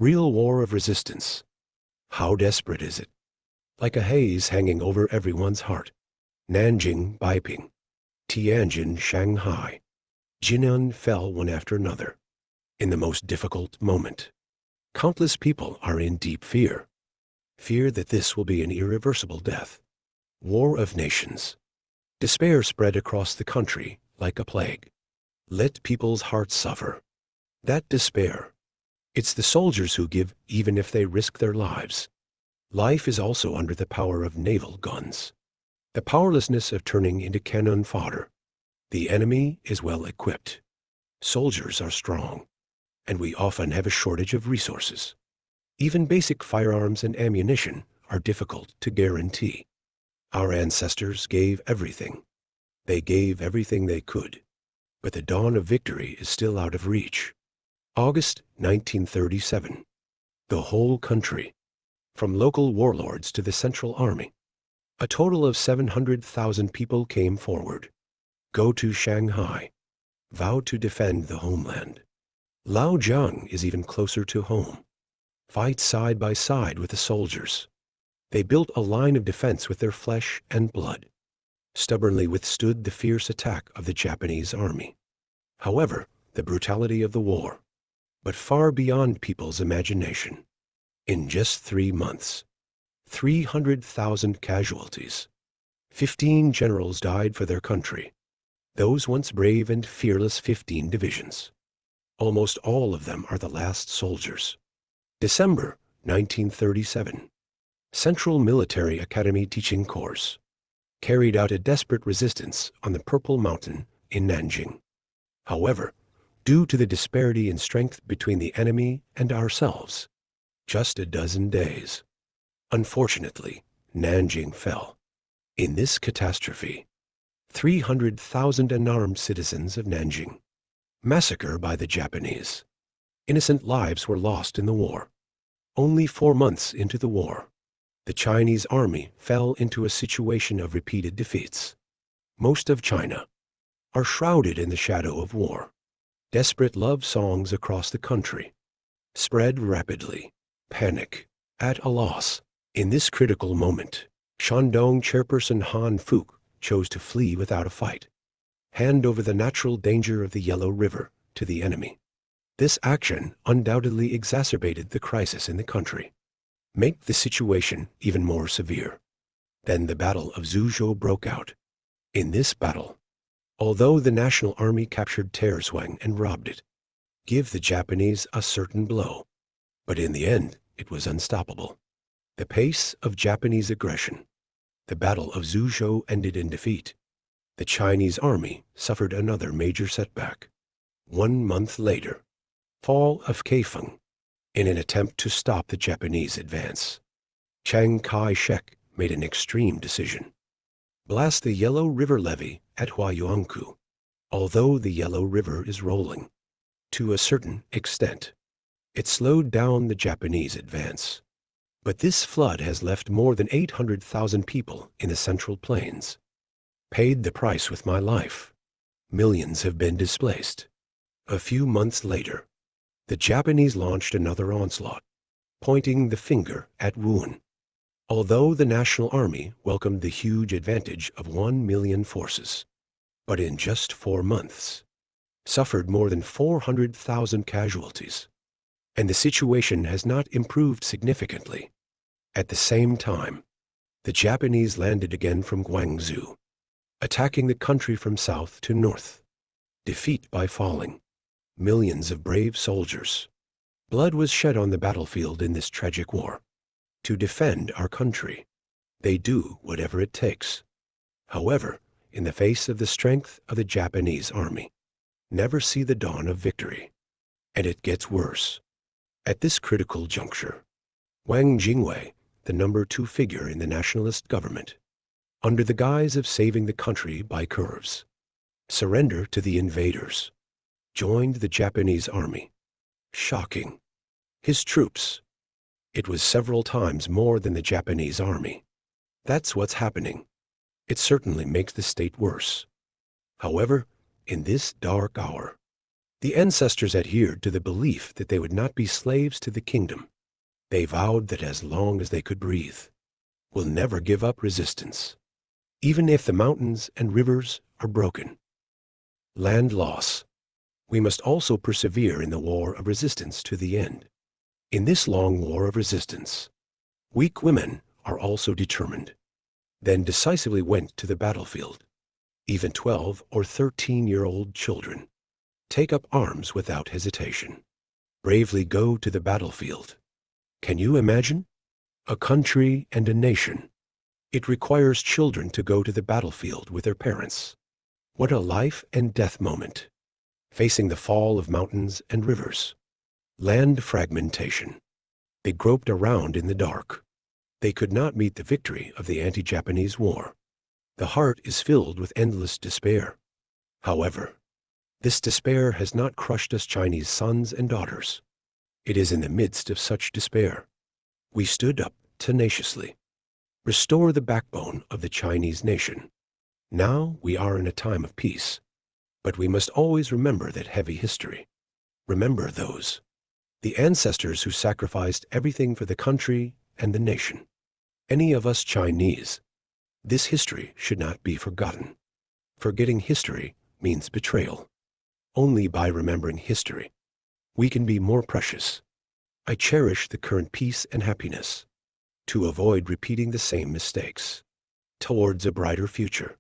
Real war of resistance. How desperate is it? Like a haze hanging over everyone's heart. Nanjing, Beiping, Tianjin, Shanghai. Jinan fell one after another. In the most difficult moment. Countless people are in deep fear. Fear that this will be an irreversible death. War of nations. Despair spread across the country like a plague. Let people's hearts suffer. That despair. It's the soldiers who give even if they risk their lives. Life is also under the power of naval guns. The powerlessness of turning into cannon fodder. The enemy is well equipped. Soldiers are strong. And we often have a shortage of resources. Even basic firearms and ammunition are difficult to guarantee. Our ancestors gave everything. They gave everything they could. But the dawn of victory is still out of reach. August 1937. The whole country, from local warlords to the Central Army, a total of 700,000 people came forward. Go to Shanghai. Vow to defend the homeland. Laojiang is even closer to home. Fight side by side with the soldiers. They built a line of defense with their flesh and blood. Stubbornly withstood the fierce attack of the Japanese army. However, the brutality of the war, but far beyond people's imagination. In just 3 months, 300,000 casualties. 15 generals died for their country. Those once brave and fearless 15 divisions. Almost all of them are the last soldiers. December 1937. Central Military Academy Teaching Course. Carried out a desperate resistance on the Purple Mountain in Nanjing. However, due to the disparity in strength between the enemy and ourselves, just a dozen days. Unfortunately, Nanjing fell. In this catastrophe, 300,000 unarmed citizens of Nanjing. Massacre by the Japanese. Innocent lives were lost in the war. Only 4 months into the war, the Chinese army fell into a situation of repeated defeats. Most of China are shrouded in the shadow of war. Desperate love songs across the country spread rapidly. Panic at a loss. In this critical moment, Shandong chairperson Han Fuk chose to flee without a fight. Hand over the natural danger of the Yellow River to the enemy. This action undoubtedly exacerbated the crisis in the country. Make the situation even more severe. Then the Battle of Zhuzhou broke out. In this battle, although the National Army captured Terzwang and robbed it, give the Japanese a certain blow. But in the end, it was unstoppable. The pace of Japanese aggression. The Battle of Zhuzhou ended in defeat. The Chinese army suffered another major setback. 1 month later, fall of Kaifeng. In an attempt to stop the Japanese advance, Chiang Kai-shek made an extreme decision. Blast the Yellow River levee at Huayuankou, although the Yellow River is rolling. To a certain extent, it slowed down the Japanese advance. But this flood has left more than 800,000 people in the Central Plains. Paid the price with my life. Millions have been displaced. A few months later, the Japanese launched another onslaught, pointing the finger at Wuhan. Although the National Army welcomed the huge advantage of 1 million forces, but in just 4 months, suffered more than 400,000 casualties. And the situation has not improved significantly. At the same time, the Japanese landed again from Guangzhou, attacking the country from south to north. Defeat by falling. Millions of brave soldiers. Blood was shed on the battlefield in this tragic war. To defend our country, they do whatever it takes. However, in the face of the strength of the Japanese army, never see the dawn of victory. And it gets worse. At this critical juncture, Wang Jingwei, the number 2 figure in the nationalist government, under the guise of saving the country by curves, surrender to the invaders, joined the Japanese army. Shocking. His troops. It was several times more than the Japanese army. That's what's happening. It certainly makes the state worse. However, in this dark hour, The ancestors adhered to the belief that they would not be slaves to the kingdom. They vowed that as long as they could breathe, will never give up resistance, even if the mountains and rivers are broken. Land loss. We must also persevere in the war of resistance to the end. In this long war of resistance, weak women are also determined, then decisively went to the battlefield. Even 12 or 13-year-old children take up arms without hesitation, bravely go to the battlefield. Can you imagine? A country and a nation. It requires children to go to the battlefield with their parents. What a life and death moment. Facing the fall of mountains and rivers. Land fragmentation. They groped around in the dark. They could not meet the victory of the anti-Japanese war. The heart is filled with endless despair. However, this despair has not crushed us Chinese sons and daughters. It is in the midst of such despair we stood up tenaciously. Restore the backbone of the Chinese nation. Now we are in a time of peace, but we must always remember that heavy history. Remember those, the ancestors who sacrificed everything for the country and the nation. Any of us Chinese, this history should not be forgotten. Forgetting history means betrayal. Only by remembering history, we can be more precious. I cherish the current peace and happiness to avoid repeating the same mistakes towards a brighter future.